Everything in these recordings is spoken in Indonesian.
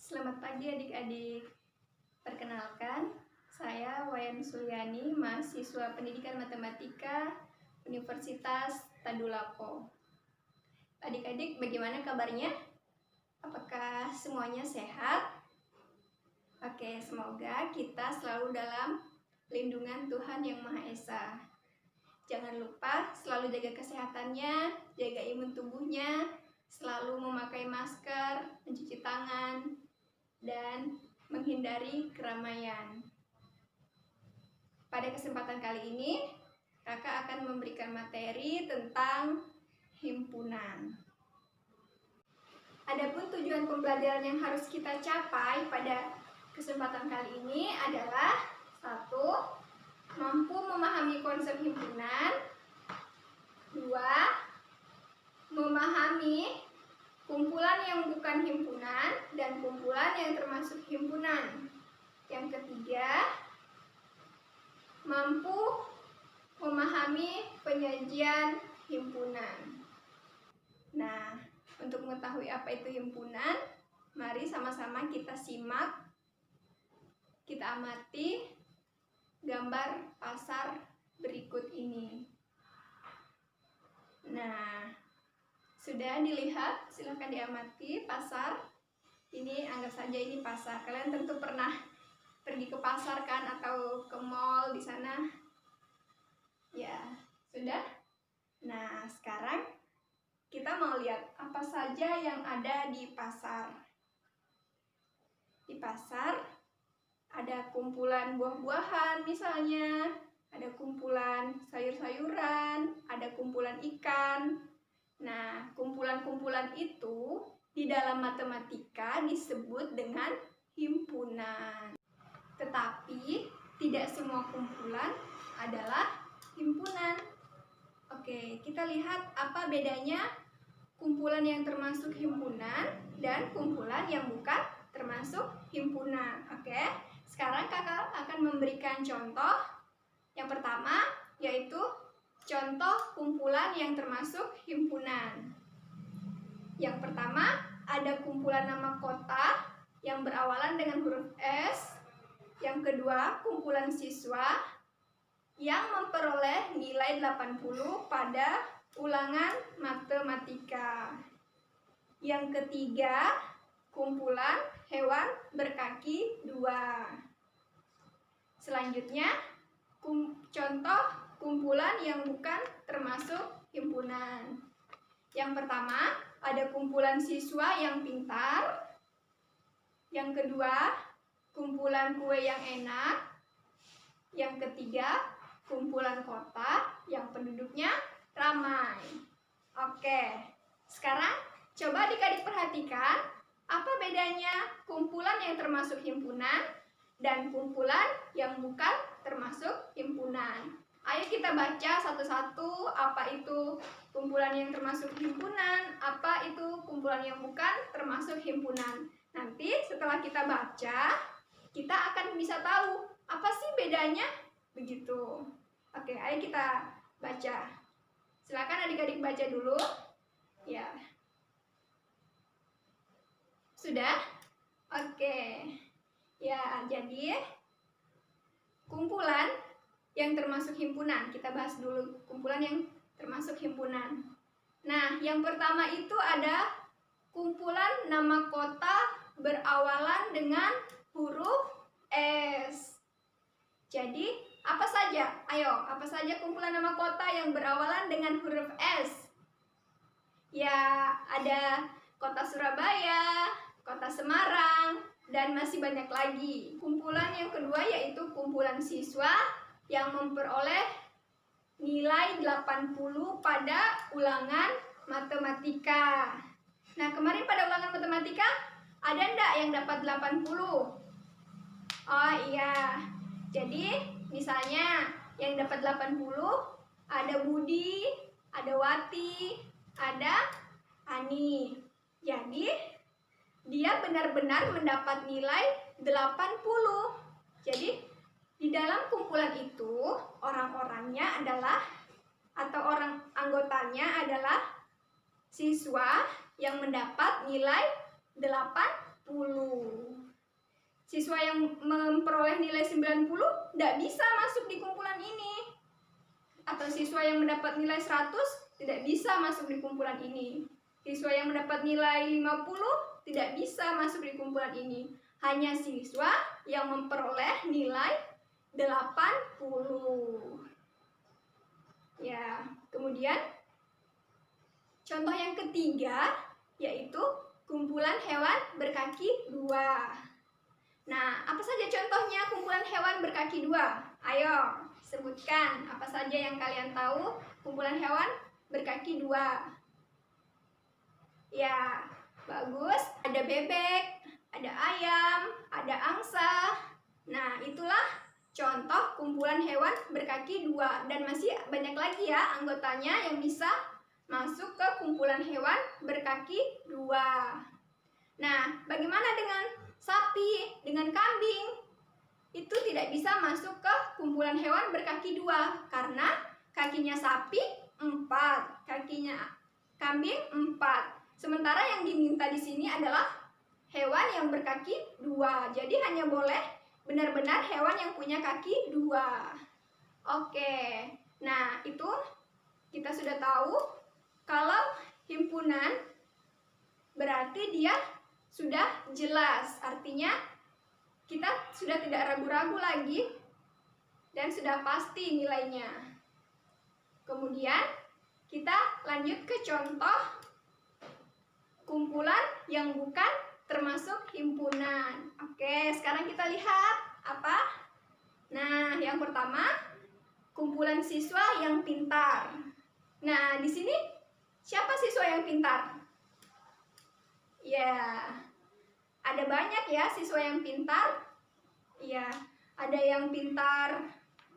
Selamat pagi adik-adik. Perkenalkan, saya Wayan Sulyani, mahasiswa Pendidikan Matematika Universitas Tadulako. Adik-adik, bagaimana kabarnya? Apakah semuanya sehat? Oke, semoga kita selalu dalam lindungan Tuhan Yang Maha Esa. Jangan lupa selalu jaga kesehatannya, jaga imun tubuhnya, selalu memakai masker, mencuci tangan, dan menghindari keramaian. Pada kesempatan kali ini, Kakak akan memberikan materi tentang himpunan. Adapun tujuan pembelajaran yang harus kita capai pada kesempatan kali ini adalah 1. Mampu memahami konsep himpunan. 2. Memahami kumpulan yang bukan himpunan dan kumpulan yang termasuk himpunan. Yang ketiga, mampu memahami penyajian himpunan. Nah, untuk mengetahui apa itu himpunan, mari sama-sama kita simak, kita amati gambar pasar berikut ini. Nah, sudah dilihat? Silahkan diamati pasar. Ini anggap saja ini pasar. Kalian tentu pernah pergi ke pasar kan, atau ke mall di sana? Ya, sudah? Nah, sekarang kita mau lihat apa saja yang ada di pasar. Di pasar ada kumpulan buah-buahan misalnya, ada kumpulan sayur-sayuran, ada kumpulan ikan. Nah, kumpulan-kumpulan itu di dalam matematika disebut dengan himpunan. Tetapi tidak semua kumpulan adalah himpunan. Oke, kita lihat apa bedanya kumpulan yang termasuk himpunan dan kumpulan yang bukan termasuk himpunan. Oke, sekarang kakak akan memberikan contoh. Yang pertama yaitu contoh kumpulan yang termasuk himpunan. Yang pertama, ada kumpulan nama kota yang berawalan dengan huruf S. Yang kedua, kumpulan siswa yang memperoleh nilai 80 pada ulangan matematika. Yang ketiga, kumpulan hewan berkaki 2. Selanjutnya, contoh kumpulan yang bukan termasuk himpunan. Yang pertama, ada kumpulan siswa yang pintar. Yang kedua, kumpulan kue yang enak. Yang ketiga, kumpulan kota yang penduduknya ramai. Oke, sekarang coba adik-adik perhatikan apa bedanya kumpulan yang termasuk himpunan dan kumpulan yang bukan termasuk himpunan. Ayo kita baca satu-satu apa itu kumpulan yang termasuk himpunan, apa itu kumpulan yang bukan termasuk himpunan. Nanti setelah kita baca, kita akan bisa tahu apa sih bedanya, begitu. Oke, ayo kita baca. Silakan adik-adik baca dulu. Ya. Sudah? Oke. Ya, jadi kumpulan yang termasuk himpunan. Kita bahas dulu kumpulan yang termasuk himpunan. Nah, yang pertama itu ada kumpulan nama kota berawalan dengan huruf S. Jadi, apa saja? Ayo, apa saja kumpulan nama kota yang berawalan dengan huruf S? Ya, ada kota Surabaya, kota Semarang, dan masih banyak lagi. Kumpulan yang kedua yaitu kumpulan siswa yang memperoleh nilai 80 pada ulangan matematika. Nah, kemarin pada ulangan matematika ada enggak yang dapat 80? Oh iya. Jadi, misalnya yang dapat 80 ada Budi, ada Wati, ada Ani. Jadi, dia benar-benar mendapat nilai 80. Jadi, di dalam kumpulan itu orang-orangnya adalah atau orang anggotanya adalah siswa yang mendapat nilai 80. Siswa yang memperoleh nilai 90 tidak bisa masuk di kumpulan ini. Atau siswa yang mendapat nilai 100 tidak bisa masuk di kumpulan ini. Siswa yang mendapat nilai 50 tidak bisa masuk di kumpulan ini. Hanya siswa yang memperoleh nilai 80. Ya, kemudian contoh yang ketiga yaitu kumpulan hewan berkaki 2. Nah, apa saja contohnya kumpulan hewan berkaki 2? Ayo, sebutkan apa saja yang kalian tahu kumpulan hewan berkaki 2. Ya, bagus. Ada bebek, ada ayam, ada angsa. Nah, itulah contoh kumpulan hewan berkaki 2. Dan masih banyak lagi ya anggotanya yang bisa masuk ke kumpulan hewan berkaki 2. Nah, bagaimana dengan sapi, dengan kambing? Itu tidak bisa masuk ke kumpulan hewan berkaki 2 karena kakinya sapi 4, kakinya kambing 4. Sementara yang diminta di sini adalah hewan yang berkaki 2. Jadi hanya boleh benar-benar hewan yang punya kaki 2. Oke. Nah, itu kita sudah tahu kalau himpunan berarti dia sudah jelas, artinya kita sudah tidak ragu-ragu lagi dan sudah pasti nilainya. Kemudian kita lanjut ke contoh kumpulan yang bukan termasuk himpunan. Oke, sekarang kita lihat apa? Nah, yang pertama kumpulan siswa yang pintar. Nah, di sini siapa siswa yang pintar? Ya, ada banyak ya siswa yang pintar. Ya, ada yang pintar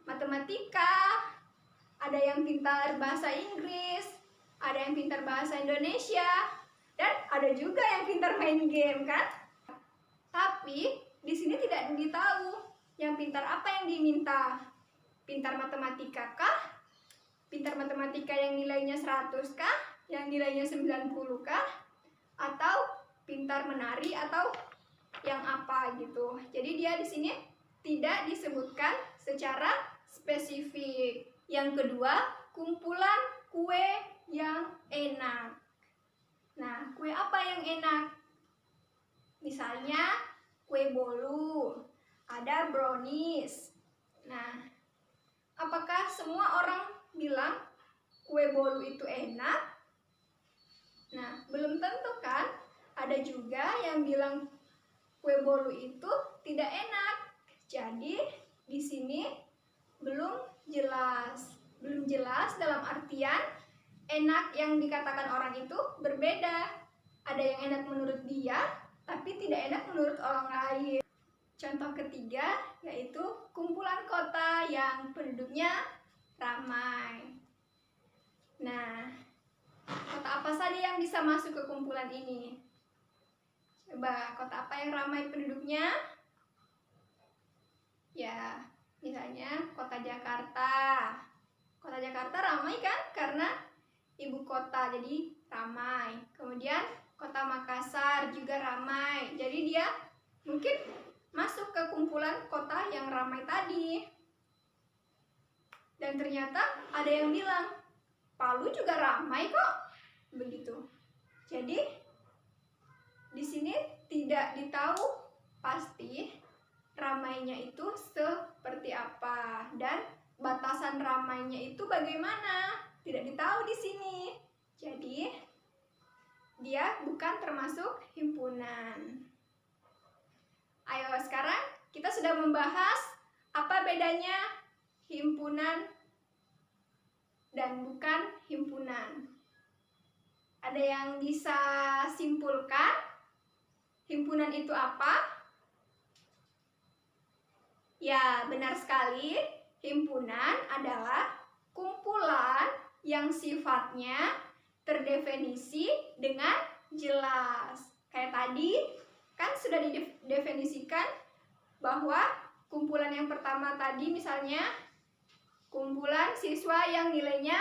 matematika, ada yang pintar bahasa Inggris, ada yang pintar bahasa Indonesia, dan ada juga yang pintar main game, kan? Tapi di sini tidak ditahu yang pintar apa yang diminta. Pintar matematika kah? Pintar matematika yang nilainya 100 kah? Yang nilainya 90 kah? Atau pintar menari atau yang apa gitu. Jadi dia di sini tidak disebutkan secara spesifik. Yang kedua, kumpulan kue yang enak. Nah, kue apa yang enak? Misalnya kue bolu, ada brownies. Nah, apakah semua orang bilang kue bolu itu enak? Nah, belum tentu kan? Ada juga yang bilang kue bolu itu tidak enak. Jadi di sini belum jelas. Belum jelas dalam artian enak yang dikatakan orang itu berbeda. Ada yang enak menurut dia, tapi tidak enak menurut orang lain. Contoh ketiga yaitu kumpulan kota yang penduduknya ramai. Nah, kota apa saja yang bisa masuk ke kumpulan ini? Coba, kota apa yang ramai penduduknya? Ya, misalnya kota Jakarta. Kota Jakarta ramai kan? Karena ibu kota, jadi ramai. Kemudian kota Makassar juga ramai. Jadi dia mungkin masuk ke kumpulan kota yang ramai tadi. Dan ternyata ada yang bilang, Palu juga ramai kok. Begitu. Jadi di sini tidak ditahu pasti ramainya itu seperti apa dan batasan ramainya itu bagaimana, tidak ditahu di sini. Jadi dia bukan termasuk himpunan. Ayo, sekarang kita sudah membahas apa bedanya himpunan dan bukan himpunan. Ada yang bisa simpulkan? Himpunan itu apa? Ya, benar sekali. Himpunan adalah kumpulan yang sifatnya terdefinisi dengan jelas. Kayak tadi, kan sudah didefinisikan bahwa kumpulan yang pertama tadi misalnya kumpulan siswa yang nilainya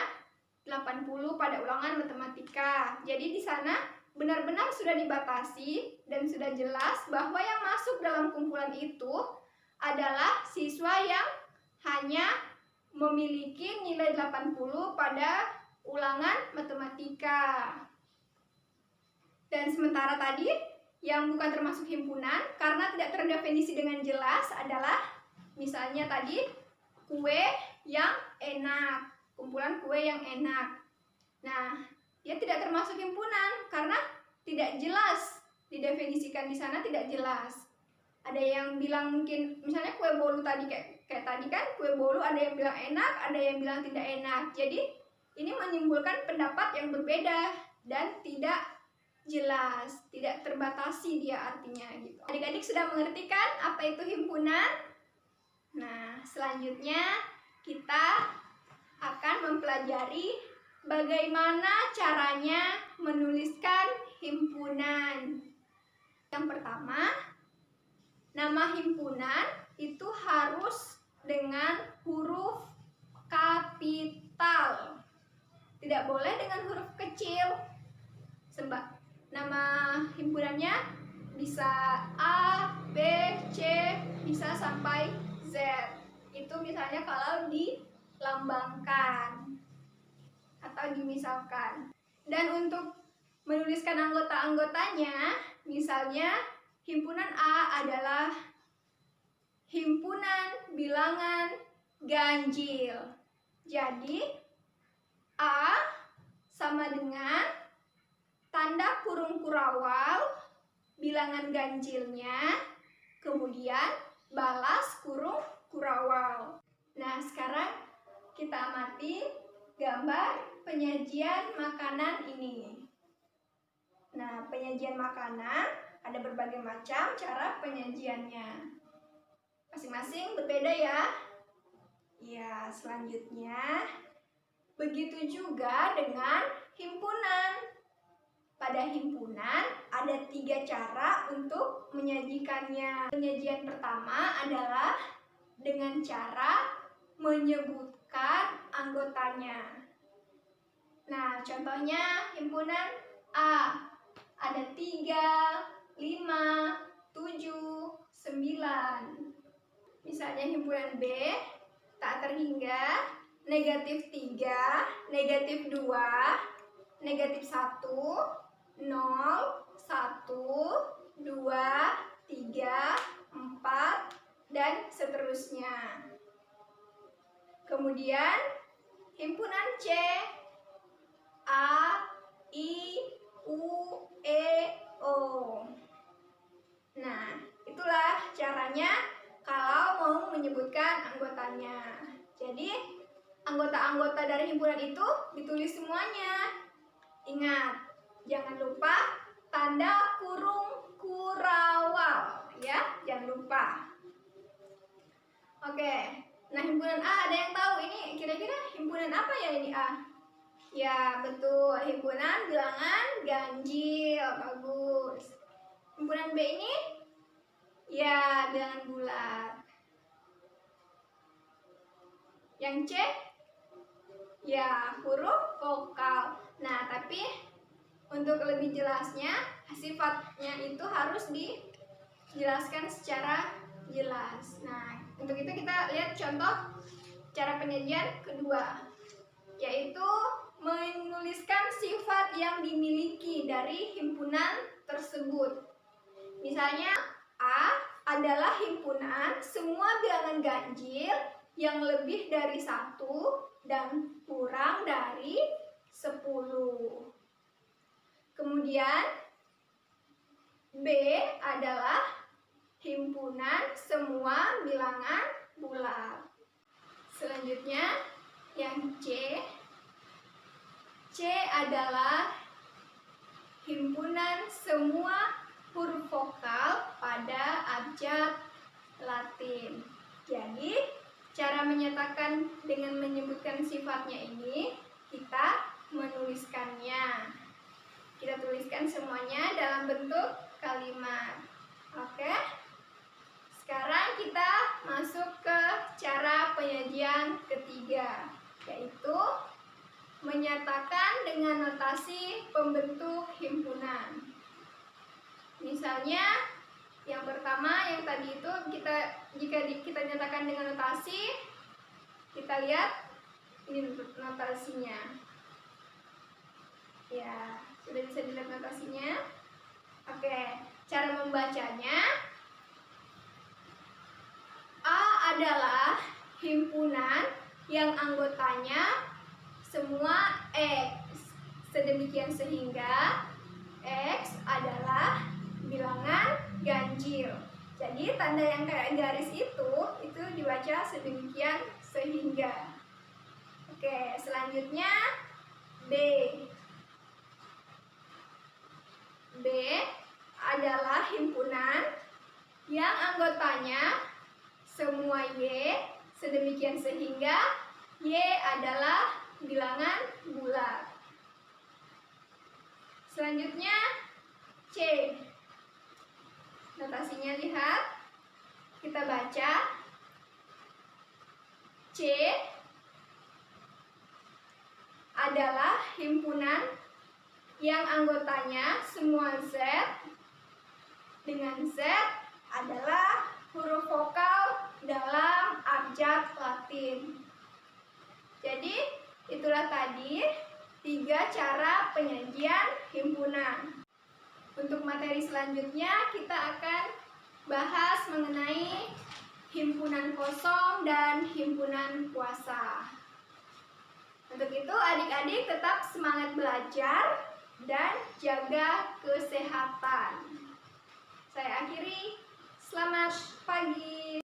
80 pada ulangan matematika. Jadi di sana benar-benar sudah dibatasi dan sudah jelas bahwa yang masuk dalam kumpulan itu adalah siswa yang hanya memiliki nilai 80 pada ulangan matematika. Dan sementara tadi yang bukan termasuk himpunan karena tidak terdefinisi dengan jelas adalah misalnya tadi kue yang enak, kumpulan kue yang enak. Nah, dia tidak termasuk himpunan karena tidak jelas, didefinisikan di sana tidak jelas. Ada yang bilang mungkin misalnya kue bolu tadi kayak tadi kan, kue bolu ada yang bilang enak, ada yang bilang tidak enak. Jadi ini menimbulkan pendapat yang berbeda dan tidak jelas, tidak terbatasi dia artinya gitu. Adik-adik sudah mengerti kan apa itu himpunan? Nah, selanjutnya kita akan mempelajari bagaimana caranya menuliskan himpunan. Yang pertama, nama himpunan itu harus dengan huruf kapital. Tidak boleh dengan huruf kecil. Sebab nama himpunannya bisa A, B, C, bisa sampai Z. Itu misalnya kalau dilambangkan atau dimisalkan. Dan untuk menuliskan anggota-anggotanya, misalnya himpunan A adalah himpunan bilangan ganjil. Jadi A sama dengan tanda kurung kurawal bilangan ganjilnya, kemudian balas kurung kurawal. Nah, sekarang kita amati gambar penyajian makanan ini. Nah, penyajian makanan ada berbagai macam cara penyajiannya. Masing-masing berbeda ya. Ya, selanjutnya begitu juga dengan himpunan. Pada himpunan ada 3 cara untuk menyajikannya. Penyajian pertama adalah dengan cara menyebutkan anggotanya. Nah, contohnya himpunan A ada 3, 5, 7, 9. Misalnya himpunan B tak terhingga, negatif 3, negatif 2, negatif 1, 0, 1, 2, 3, 4, dan seterusnya. Kemudian himpunan C A, I, U, E, O. Nah, itulah caranya kalau mau menyebutkan anggotanya. Jadi, anggota-anggota dari himpunan itu ditulis semuanya. Ingat, jangan lupa tanda kurung kurawal, ya, jangan lupa. Oke, nah himpunan A ada yang tahu ini kira-kira himpunan apa ya ini A? Ya, betul, himpunan bilangan ganjil, bagus. Himpunan B ini? Ya, bilangan bulat. Yang C? Ya, huruf vokal. Nah, tapi untuk lebih jelasnya, sifatnya itu harus dijelaskan secara jelas. Nah, untuk itu kita lihat contoh cara penyajian kedua, yaitu menuliskan sifat yang dimiliki dari himpunan tersebut. Misalnya, A adalah himpunan semua bilangan ganjil yang lebih dari 1 dan kurang dari 10. Kemudian B adalah himpunan semua bilangan bulat. Selanjutnya yang C adalah himpunan semua huruf vokal pada abjad Latin. Jadi, cara menyatakan dengan menyebutkan sifatnya ini, kita menuliskannya. Kita tuliskan semuanya dalam bentuk kalimat. Oke? Sekarang kita masuk ke cara penyajian ketiga, yaitu menyatakan dengan notasi pembentuk himpunan. Ini Misalnya yang pertama yang tadi itu kita nyatakan dengan notasi, kita lihat ini notasinya. Ya, sudah bisa dilihat notasinya. Oke, cara membacanya. A adalah himpunan yang anggotanya semua X. Sedemikian sehingga X adalah bilangan ganjil. Jadi tanda yang kayak garis itu dibaca sedemikian sehingga. Oke, selanjutnya B. B adalah himpunan yang anggotanya semua Y, sedemikian sehingga Y adalah bilangan bulat. Selanjutnya C. Notasinya lihat, kita baca. C adalah himpunan yang anggotanya semua Z, dengan Z adalah huruf vokal dalam abjad Latin. Jadi itulah tadi 3 cara penyajian himpunan. Untuk materi selanjutnya kita akan bahas mengenai himpunan kosong dan himpunan kuasa. Untuk itu adik-adik tetap semangat belajar dan jaga kesehatan. Saya akhiri, selamat pagi.